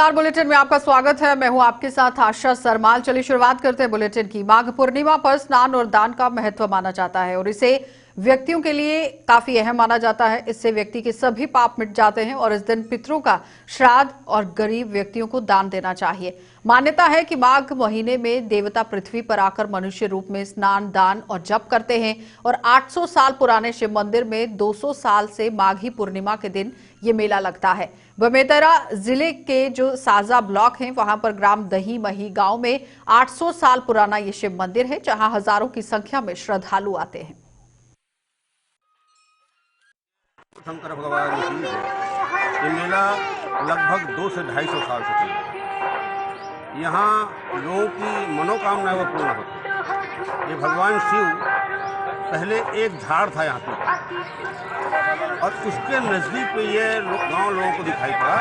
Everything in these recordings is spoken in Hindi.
नमस्कार, बुलेटिन में आपका स्वागत है। मैं हूं आपके साथ आशा सरमाल। चलिए शुरुआत करते हैं बुलेटिन की। माघ पूर्णिमा पर स्नान और दान का महत्व माना जाता है और इसे व्यक्तियों के लिए काफी अहम माना जाता है। इससे व्यक्ति के सभी पाप मिट जाते हैं और इस दिन पितरों का श्राद्ध और गरीब व्यक्तियों को दान देना चाहिए। मान्यता है कि माघ महीने में देवता पृथ्वी पर आकर मनुष्य रूप में स्नान, दान और जप करते हैं और 800 साल पुराने शिव मंदिर में 200 साल से माघी पूर्णिमा के दिन ये मेला लगता है। बेमेतरा जिले के जो साजा ब्लॉक है, वहां पर ग्राम दही मही गांव में 800 साल पुराना ये शिव मंदिर है, जहां हजारों की संख्या में श्रद्धालु आते हैं। शंकर भगवान की ये मेला लगभग 200 से 250 साल से चल रहा है। यहाँ लोगों की मनोकामनाएं वो पूर्ण होती है। ये भगवान शिव पहले एक झाड़ था यहाँ पे और उसके नज़दीक पे ये गांव लोगों को दिखाई पड़ा,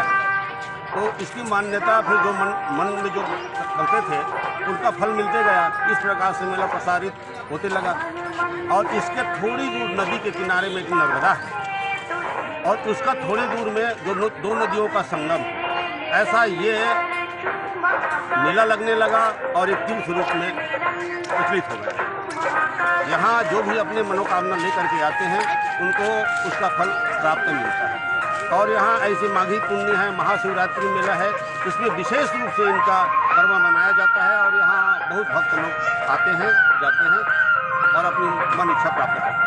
तो इसकी मान्यता फिर जो मन में जो करते थे उनका फल मिलते गया। इस प्रकार से मेला प्रसारित होते लगा और इसके थोड़ी दूर नदी के किनारे में एक नर्मदा है और उसका थोड़ी दूर में जो दो नदियों का संगम, ऐसा ये मेला लगने लगा और एक तीर्थ रूप में प्रचलित हो गया। यहाँ जो भी अपने मनोकामना लेकर के आते हैं उनको उसका फल प्राप्त मिलता है। और यहाँ ऐसी माघी पुण्य है, महाशिवरात्रि मेला है, इसमें विशेष रूप से इनका पर्व मनाया जाता है और यहाँ बहुत भक्त लोग आते हैं, जाते हैं और अपनी मन इच्छा प्राप्त करते हैं।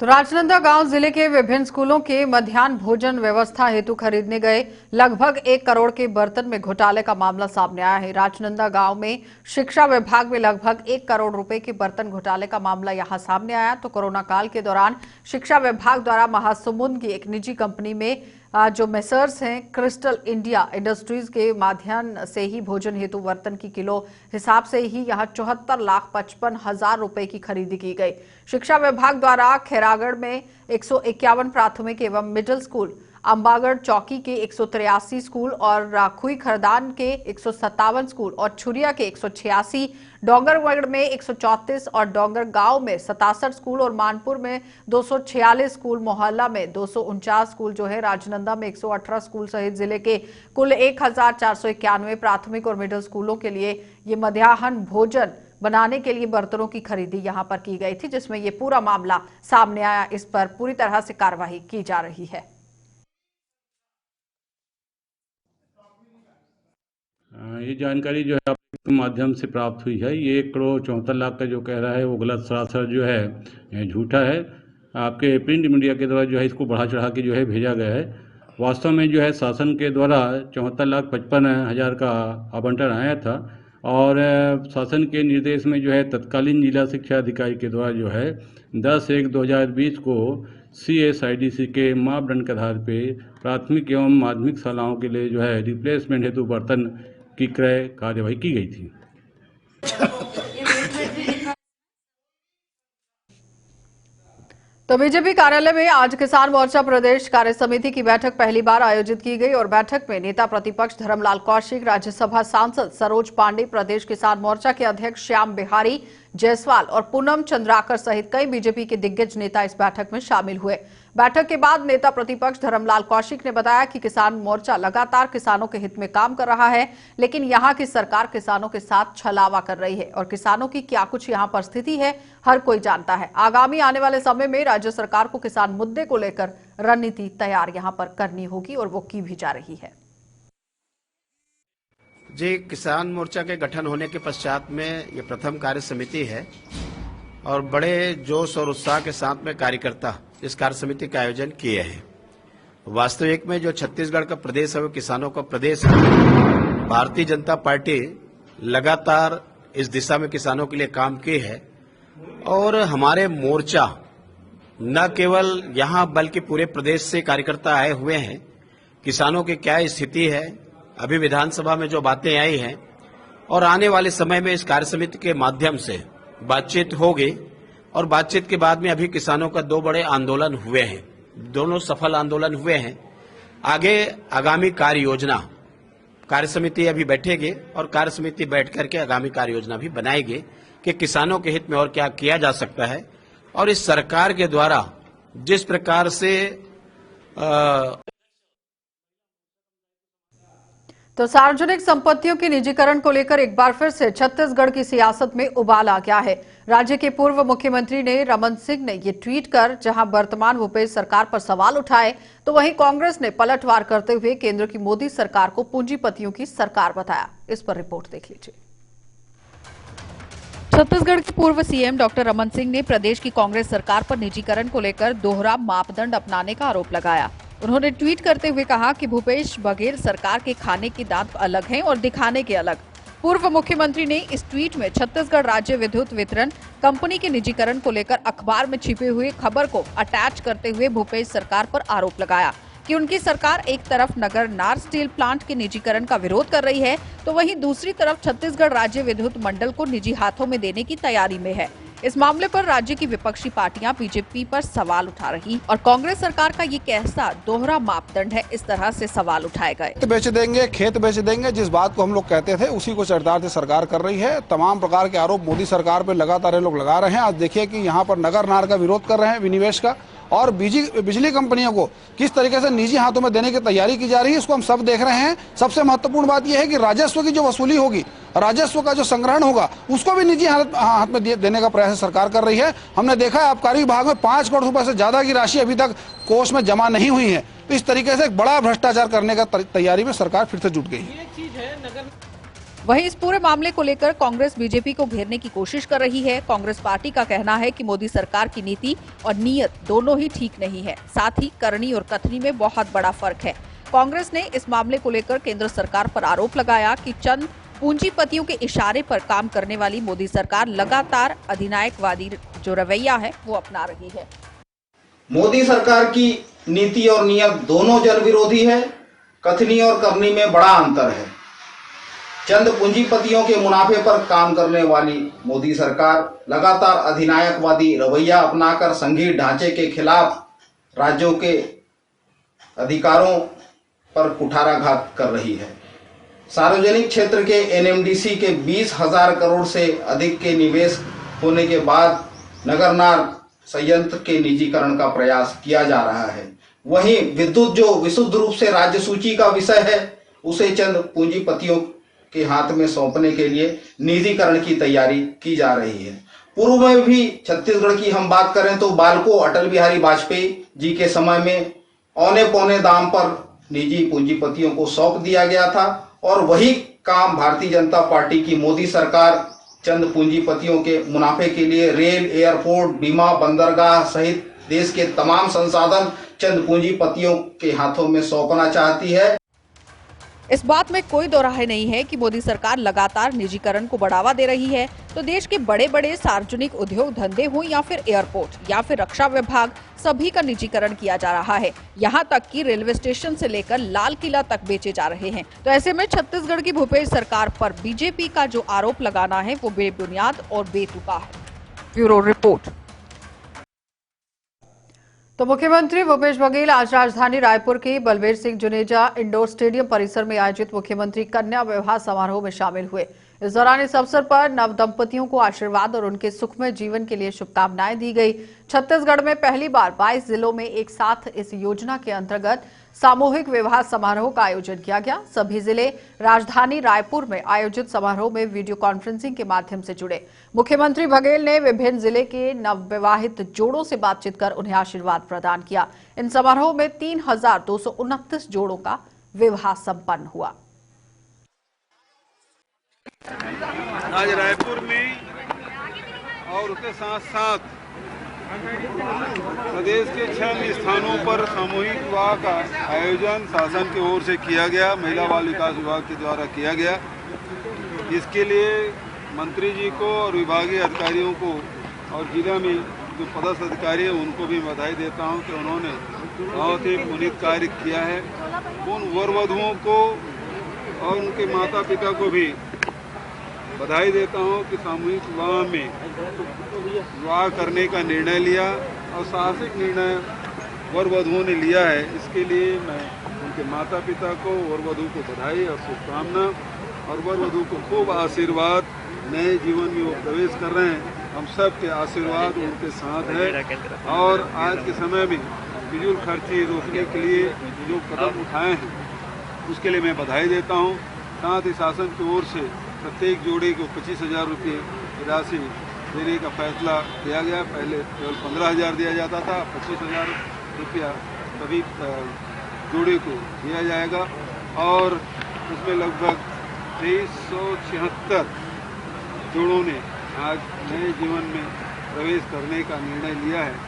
तो राजनांदगांव जिले के विभिन्न स्कूलों के मध्याह्न भोजन व्यवस्था हेतु खरीदने गए लगभग 1 करोड़ के बर्तन में घोटाले का मामला सामने आया है। राजनांदगांव में शिक्षा विभाग में लगभग 1 करोड़ रुपए के बर्तन घोटाले का मामला यहां सामने आया। तो कोरोना काल के दौरान शिक्षा विभाग द्वारा महासमुंद की एक निजी कंपनी में जो मेसर्स हैं क्रिस्टल इंडिया इंडस्ट्रीज के माध्यम से ही भोजन हेतु बर्तन की किलो हिसाब से ही यहां 74,55,000 रुपए की खरीदी की गई। शिक्षा विभाग द्वारा खैरागढ़ में 151 प्राथमिक एवं मिडिल स्कूल, अंबागढ़ चौकी के 183 स्कूल और राखुई खरदान के 157 स्कूल और छुरिया के 186, डोंगरगढ़ में 134 और डोंगर गांव में 67 स्कूल और मानपुर में 246 स्कूल, मोहल्ला में 249 स्कूल जो है, राजनंदा में 118 स्कूल सहित जिले के कुल 1491 प्राथमिक और मिडिल स्कूलों के लिए ये मध्याह्न भोजन बनाने के लिए बर्तनों की खरीदी यहां पर की गई थी, जिसमें ये पूरा मामला सामने आया। इस पर पूरी तरह से कार्रवाई की जा रही है। ये जानकारी जो है आपके माध्यम से प्राप्त हुई है। ये 1,74,00,000 का जो कह रहा है वो गलत सरासर जो है झूठा है। आपके प्रिंट मीडिया के द्वारा जो है इसको बढ़ा चढ़ा के जो है भेजा गया है। वास्तव में जो है शासन के द्वारा 74,55,000 का आवंटन आया था और शासन के निर्देश में जो है तत्कालीन जिला शिक्षा अधिकारी के द्वारा जो है 10/1/2020 को CSIDC के मापदंड के आधार पर प्राथमिक एवं माध्यमिक शालाओं के लिए जो है रिप्लेसमेंट हेतु बर्तन की क्रय कार्यवाही की गई थी। तो बीजेपी कार्यालय में आज किसान मोर्चा प्रदेश कार्य समिति की बैठक पहली बार आयोजित की गई और बैठक में नेता प्रतिपक्ष धर्मलाल कौशिक, राज्यसभा सांसद सरोज पांडे, प्रदेश किसान मोर्चा के अध्यक्ष श्याम बिहारी जायसवाल और पूनम चंद्राकर सहित कई बीजेपी के दिग्गज नेता इस बैठक में शामिल हुए। बैठक के बाद नेता प्रतिपक्ष धर्मलाल कौशिक ने बताया कि किसान मोर्चा लगातार किसानों के हित में काम कर रहा है, लेकिन यहां की सरकार किसानों के साथ छलावा कर रही है और किसानों की क्या कुछ यहां पर स्थिति है हर कोई जानता है। आगामी आने वाले समय में राज्य सरकार को किसान मुद्दे को लेकर रणनीति तैयार यहां पर करनी होगी और वो की भी जा रही है। जी, किसान मोर्चा के गठन होने के पश्चात में ये प्रथम कार्य समिति है और बड़े जोश और उत्साह के साथ में कार्यकर्ता इस कार्य समिति का आयोजन किए हैं। वास्तविक में जो छत्तीसगढ़ का प्रदेश है वो किसानों का प्रदेश है। भारतीय जनता पार्टी लगातार इस दिशा में किसानों के लिए काम की है और हमारे मोर्चा न केवल यहाँ बल्कि पूरे प्रदेश से कार्यकर्ता आए हुए हैं। किसानों की क्या स्थिति है, अभी विधानसभा में जो बातें आई हैं और आने वाले समय में इस कार्य समिति के माध्यम से बातचीत होगी और बातचीत के बाद में अभी किसानों का 2 बड़े आंदोलन हुए हैं, दोनों सफल आंदोलन हुए हैं। आगे आगामी कार्य योजना कार्य समिति अभी बैठेगी और कार्य समिति बैठ करके आगामी कार्य योजना भी बनाएगी कि किसानों के हित में और क्या किया जा सकता है और इस सरकार के द्वारा जिस प्रकार से तो सार्वजनिक संपत्तियों की निजीकरण को लेकर एक बार फिर से छत्तीसगढ़ की सियासत में उबाल आ गया है। राज्य के पूर्व मुख्यमंत्री ने रमन सिंह ने ये ट्वीट कर जहां वर्तमान भूपेश सरकार पर सवाल उठाए, तो वहीं कांग्रेस ने पलटवार करते हुए केंद्र की मोदी सरकार को पूंजीपतियों की सरकार बताया। इस पर रिपोर्ट देख लीजिए। छत्तीसगढ़ के पूर्व सीएम डॉक्टर रमन सिंह ने प्रदेश की कांग्रेस सरकार पर निजीकरण को लेकर दोहरा मापदंड अपनाने का आरोप लगाया। उन्होंने ट्वीट करते हुए कहा कि भूपेश बघेल सरकार के खाने के दांत अलग हैं और दिखाने के अलग। पूर्व मुख्यमंत्री ने इस ट्वीट में छत्तीसगढ़ राज्य विद्युत वितरण कंपनी के निजीकरण को लेकर अखबार में छिपे हुए खबर को अटैच करते हुए भूपेश सरकार पर आरोप लगाया कि उनकी सरकार एक तरफ नगरनार स्टील प्लांट के निजीकरण का विरोध कर रही है, तो वहीं दूसरी तरफ छत्तीसगढ़ राज्य विद्युत मंडल को निजी हाथों में देने की तैयारी में है। इस मामले पर राज्य की विपक्षी पार्टियां बीजेपी पर सवाल उठा रही और कांग्रेस सरकार का ये कैसा दोहरा मापदंड है, इस तरह से सवाल उठाए गए। खेत बेच देंगे, जिस बात को हम लोग कहते थे उसी को चरितार्थ सरकार कर रही है। तमाम प्रकार के आरोप मोदी सरकार पे लगातार ये लोग लगा रहे हैं। आज देखिए कि यहाँ पर नगर-नार का विरोध कर रहे हैं, विनिवेश का, और बिजली कंपनियों को किस तरीके से निजी हाथों में देने की तैयारी की जा रही है, इसको हम सब देख रहे हैं। सबसे महत्वपूर्ण बात यह है कि राजस्व की जो वसूली होगी, राजस्व का जो संग्रहण होगा, उसको भी निजी हाथ में देने का प्रयास सरकार कर रही है। हमने देखा है आबकारी विभाग में 5 करोड़ रुपए से ज्यादा की राशि अभी तक कोष में जमा नहीं हुई है। तो इस तरीके से एक बड़ा भ्रष्टाचार करने का तैयारी में सरकार फिर से जुट गई है। वहीं इस पूरे मामले को लेकर कांग्रेस बीजेपी को घेरने की कोशिश कर रही है। कांग्रेस पार्टी का कहना है कि मोदी सरकार की नीति और नीयत दोनों ही ठीक नहीं है, साथ ही करनी और कथनी में बहुत बड़ा फर्क है। कांग्रेस ने इस मामले को लेकर केंद्र सरकार पर आरोप लगाया कि चंद पूंजीपतियों के इशारे पर काम करने वाली मोदी सरकार लगातार अधिनायकवादी जो रवैया है वो अपना रही है। मोदी सरकार की नीति और नीयत दोनों जन विरोधी है। कथनी और करनी में बड़ा अंतर है। चंद पूंजीपतियों के मुनाफे पर काम करने वाली मोदी सरकार लगातार अधिनायकवादी रवैया अपनाकर संघीय ढांचे के खिलाफ राज्यों के अधिकारों पर कुठाराघात कर रही है। सार्वजनिक क्षेत्र के एनएमडीसी के 20,000 करोड़ से अधिक के निवेश होने के बाद नगरनार संयंत्र के निजीकरण का प्रयास किया जा रहा है। वहीं विद्युत जो विशुद्ध रूप से राज्य सूची का विषय है, उसे चंद पूंजीपतियों के हाथ में सौंपने के लिए निजीकरण की तैयारी की जा रही है। पूर्व में भी छत्तीसगढ़ की हम बात करें तो बालको अटल बिहारी वाजपेयी जी के समय में औने पौने दाम पर निजी पूंजीपतियों को सौंप दिया गया था, और वही काम भारतीय जनता पार्टी की मोदी सरकार चंद पूंजीपतियों के मुनाफे के लिए रेल, एयरपोर्ट, बीमा, बंदरगाह सहित देश के तमाम संसाधन चंद पूंजीपतियों के हाथों में सौंपना चाहती है। इस बात में कोई दो राय नहीं है कि मोदी सरकार लगातार निजीकरण को बढ़ावा दे रही है, तो देश के बड़े बड़े सार्वजनिक उद्योग धंधे हो या फिर एयरपोर्ट या फिर रक्षा विभाग, सभी का निजीकरण किया जा रहा है। यहाँ तक कि रेलवे स्टेशन से लेकर लाल किला तक बेचे जा रहे हैं। तो ऐसे में छत्तीसगढ़ की भूपेश सरकार पर बीजेपी का जो आरोप लगाना है वो बेबुनियाद और बेतुका है। Bureau report. तो मुख्यमंत्री भूपेश बघेल आज राजधानी रायपुर के बलबीर सिंह जुनेजा इंडोर स्टेडियम परिसर में आयोजित मुख्यमंत्री कन्या विवाह समारोह में शामिल हुए। इस दौरान इस अवसर पर नव दंपतियों को आशीर्वाद और उनके सुखमय जीवन के लिए शुभकामनाएं दी गई। छत्तीसगढ़ में पहली बार 22 जिलों में एक साथ इस योजना के अंतर्गत सामूहिक विवाह समारोह का आयोजन किया गया। सभी जिले राजधानी रायपुर में आयोजित समारोह में वीडियो कॉन्फ्रेंसिंग के माध्यम से जुड़े। मुख्यमंत्री बघेल ने विभिन्न जिले के नवविवाहित जोड़ों से बातचीत कर उन्हें आशीर्वाद प्रदान किया। इन समारोह में 3,229 जोड़ों का विवाह संपन्न हुआ। आज रायपुर में और उसके साथ साथ प्रदेश के 6 स्थानों पर सामूहिक विवाह का आयोजन शासन की ओर से किया गया, महिला बाल विकास विभाग के द्वारा किया गया। इसके लिए मंत्री जी को और विभागीय अधिकारियों को और जिला में जो पदस्थ अधिकारी हैं उनको भी बधाई देता हूं कि उन्होंने बहुत ही पुनीत कार्य किया है। उन वर वधुओं को और उनके माता पिता को भी बधाई देता हूं कि सामूहिक विवाह में विवाह करने का निर्णय लिया और साहसिक निर्णय वर वधुओं ने लिया है। इसके लिए मैं उनके माता पिता को, वर वधु को बधाई और शुभकामना, और वर वधु को खूब आशीर्वाद। नए जीवन में वो प्रवेश कर रहे हैं, हम सब के आशीर्वाद उनके साथ है। और आज के समय में फिजूल खर्ची रोकने के लिए जो कदम उठाए हैं उसके लिए मैं बधाई देता हूं। साथ ही शासन की ओर से प्रत्येक जोड़ी को 25,000 रुपये राशि देने का फैसला किया गया। पहले केवल 15,000 दिया जाता था, 25,000 रुपया सभी जोड़ी को दिया जाएगा और उसमें लगभग 2376 जोड़ों ने आज नए जीवन में प्रवेश करने का निर्णय लिया है।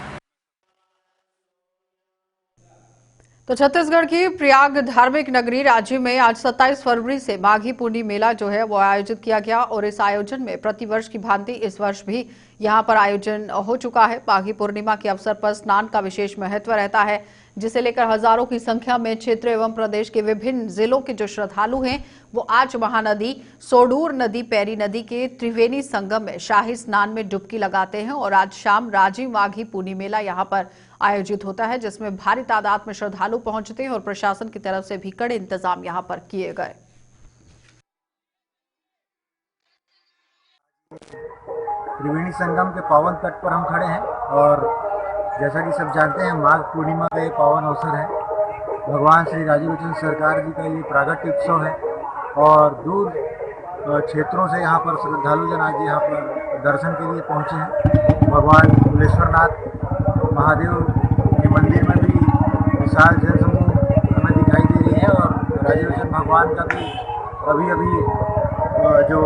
तो छत्तीसगढ़ की प्रयाग धार्मिक नगरी रांची में आज 27 फरवरी से माघी पूर्णिमा मेला जो है वो आयोजित किया गया और इस आयोजन में प्रतिवर्ष की भांति इस वर्ष भी यहां पर आयोजन हो चुका है। माघी पूर्णिमा के अवसर पर स्नान का विशेष महत्व रहता है, जिसे लेकर हजारों की संख्या में क्षेत्र एवं प्रदेश के विभिन्न जिलों के जो श्रद्धालु हैं वो आज महानदी, सोडूर नदी, पैरी नदी के त्रिवेणी संगम में शाही स्नान में डुबकी लगाते हैं और आज शाम राजीव माघी पूर्णिमा मेला यहां पर आयोजित होता है, जिसमें भारी तादाद में श्रद्धालु पहुंचते हैं और प्रशासन की तरफ से भी कड़े इंतजाम यहां पर किए गए। त्रिवेणी संगम के पावन तट पर हम खड़े हैं और जैसा कि सब जानते हैं माघ पूर्णिमा का ये पावन अवसर है। भगवान श्री राजीव लोचन सरकार जी का ये प्रागट्य उत्सव है और दूर क्षेत्रों से यहाँ पर श्रद्धालुजन आज यहाँ पर दर्शन के लिए पहुँचे हैं। भगवान कुलेश्वरनाथ महादेव के मंदिर में भी विशाल जनसमूह हमें दिखाई दे रही है और राजीव लोचन भगवान का भी अभी जो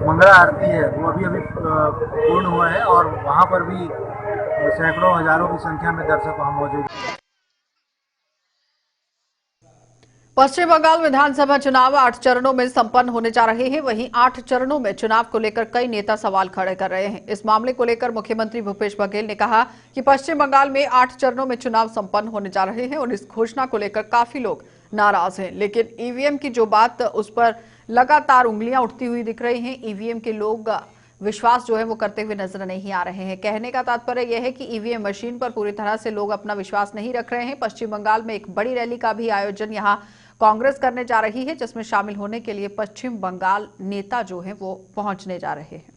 मंगला आरती है वो अभी पूर्ण हुआ है और वहाँ पर भी सैकड़ों हजारों की संख्या में दर्शक वहाँ मौजूद हैं। पश्चिम बंगाल विधानसभा चुनाव 8 चरणों में संपन्न होने जा रहे हैं। वहीं 8 चरणों में चुनाव को लेकर कई नेता सवाल खड़े कर रहे हैं। इस मामले को लेकर मुख्यमंत्री भूपेश बघेल ने कहा कि पश्चिम बंगाल में 8 चरणों में चुनाव संपन्न होने जा रहे हैं और इस घोषणा को लेकर काफी लोग नाराज हैं, लेकिन ईवीएम की जो बात उस पर लगातार उंगलियां उठती हुई दिख रही हैं। ईवीएम के लोग विश्वास जो है वो करते हुए नजर नहीं आ रहे हैं। कहने का तात्पर्य यह है कि ईवीएम मशीन पर पूरी तरह से लोग अपना विश्वास नहीं रख रहे हैं। पश्चिम बंगाल में एक बड़ी रैली का भी आयोजन यहां कांग्रेस करने जा रही है, जिसमें शामिल होने के लिए पश्चिम बंगाल नेता जो है वो पहुंचने जा रहे हैं।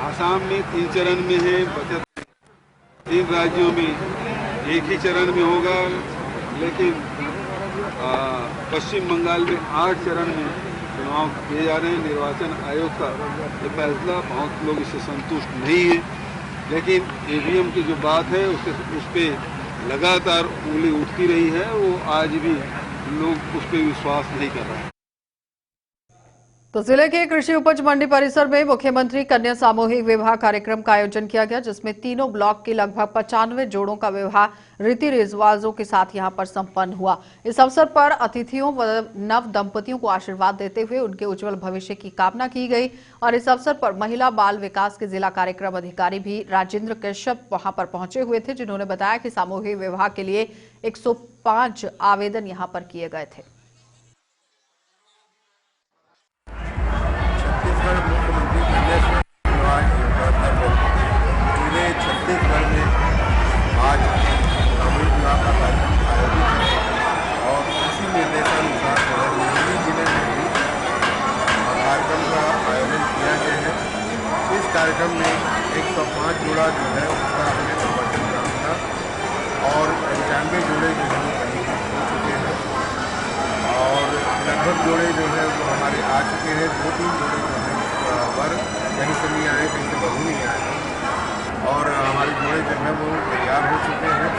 आसाम में 3 चरण में है, बचत 3 राज्यों में एक ही चरण में होगा, लेकिन पश्चिम बंगाल में 8 चरण में चुनाव किए जा रहे हैं। निर्वाचन आयोग का ये फैसला, बहुत लोग इससे संतुष्ट नहीं है, लेकिन ईवीएम की जो बात है उस पर लगातार उंगली उठती रही है। वो आज भी लोग उस पर विश्वास नहीं कर रहे हैं। तो जिले के कृषि उपज मंडी परिसर में मुख्यमंत्री कन्या सामूहिक विवाह कार्यक्रम का आयोजन किया गया, जिसमें तीनों ब्लॉक के लगभग 95 जोड़ों का विवाह रीति रिवाजों के साथ यहां पर संपन्न हुआ। इस अवसर पर अतिथियों व नव दंपतियों को आशीर्वाद देते हुए उनके उज्जवल भविष्य की कामना की गई और इस अवसर पर महिला बाल विकास के जिला कार्यक्रम अधिकारी भी राजेंद्र कश्यप वहां पर पहुंचे हुए थे, जिन्होंने बताया कि सामूहिक विवाह के लिए 105 आवेदन यहां पर किए गए थे। मुख्यमंत्री कन्या पूरे छत्तीसगढ़ में आज सामूहिक विवाह का कार्यक्रम आयोजित है और इसी निर्देशानुसार मंडी जिले में भी कार्यक्रम का आयोजन किया गया है। इस कार्यक्रम में 105 जोड़ा जो है उसका हमने प्रवर्तन करा था और 95 जोड़े जो है कहीं हो चुके हैं और लगभग जोड़े जो है वो हमारे आ चुके हैं। 2-3 जोड़े जो है वर कहीं से नहीं आए, कहीं से बहू नहीं आए और हमारे जोड़े जो है वो तैयार हो चुके हैं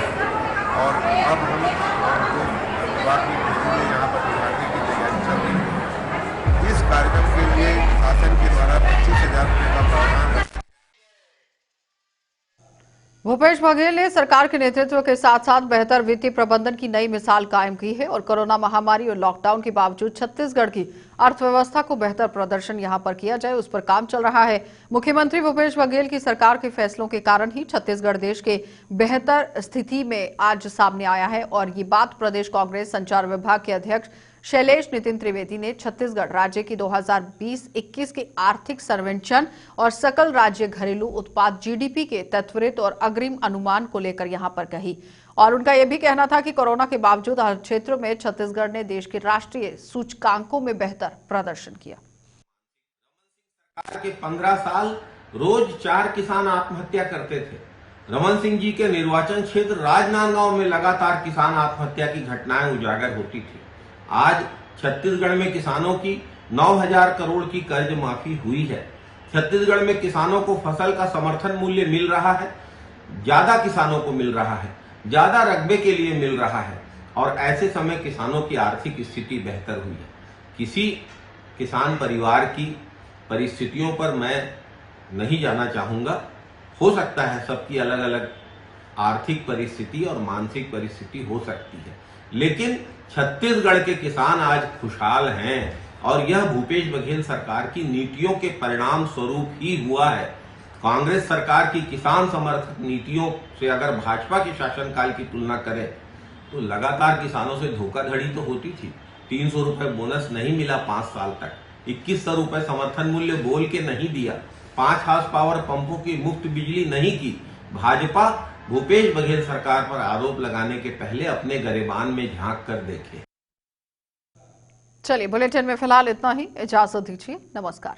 और अब हम उनको विवाह की खुशी में यहाँ पर बिठाने की तैयारी चल रही है। इस कार्यक्रम के लिए शासन के द्वारा 25,000 रुपये का प्रावधान। भूपेश बघेल ने सरकार के नेतृत्व के साथ साथ बेहतर वित्तीय प्रबंधन की नई मिसाल कायम की है और कोरोना महामारी और लॉकडाउन के बावजूद छत्तीसगढ़ की अर्थव्यवस्था को बेहतर प्रदर्शन यहां पर किया जाए, उस पर काम चल रहा है। मुख्यमंत्री भूपेश बघेल की सरकार के फैसलों के कारण ही छत्तीसगढ़ देश के बेहतर स्थिति में आज सामने आया है और ये बात प्रदेश कांग्रेस संचार विभाग के अध्यक्ष शैलेश नितिन त्रिवेदी ने छत्तीसगढ़ राज्य की 2020-21 के आर्थिक सर्वेक्षण और सकल राज्य घरेलू उत्पाद जीडीपी के त्वरित और अग्रिम अनुमान को लेकर यहां पर कही और उनका यह भी कहना था कि कोरोना के बावजूद हर क्षेत्र में छत्तीसगढ़ ने देश के राष्ट्रीय सूचकांकों में बेहतर प्रदर्शन किया। के 15 साल रोज 4 किसान आत्महत्या करते थे रमन सिंह जी के निर्वाचन क्षेत्र राजनांदगांव में लगातार किसान आत्महत्या की घटनाएं उजागर होती थी। आज छत्तीसगढ़ में किसानों की 9,000 करोड़ की कर्ज माफी हुई है। छत्तीसगढ़ में किसानों को फसल का समर्थन मूल्य मिल रहा है, ज्यादा किसानों को मिल रहा है, ज्यादा रकबे के लिए मिल रहा है और ऐसे समय किसानों की आर्थिक स्थिति बेहतर हुई है। किसी किसान परिवार की परिस्थितियों पर मैं नहीं जाना चाहूंगा। हो सकता है सबकी अलग अलग आर्थिक परिस्थिति और मानसिक परिस्थिति हो सकती है, लेकिन छत्तीसगढ़ के किसान आज खुशहाल हैं और यह भूपेश बघेल सरकार की नीतियों के परिणाम स्वरूप ही हुआ है। कांग्रेस सरकार की किसान समर्थक नीतियों से अगर भाजपा के शासनकाल की तुलना करें तो लगातार किसानों से धोखाधड़ी तो होती थी। 300 रुपए बोनस नहीं मिला 5 साल तक, 2100 रुपए समर्थन मूल्य बोल के नहीं दिया, 5 हाउस पावर पंपों की मुफ्त बिजली नहीं की। भाजपा भूपेश बघेल सरकार पर आरोप लगाने के पहले अपने गरेबान में झांक कर देखे। चलिए, बुलेटिन में फिलहाल इतना ही। इजाजत दीजिए। नमस्कार।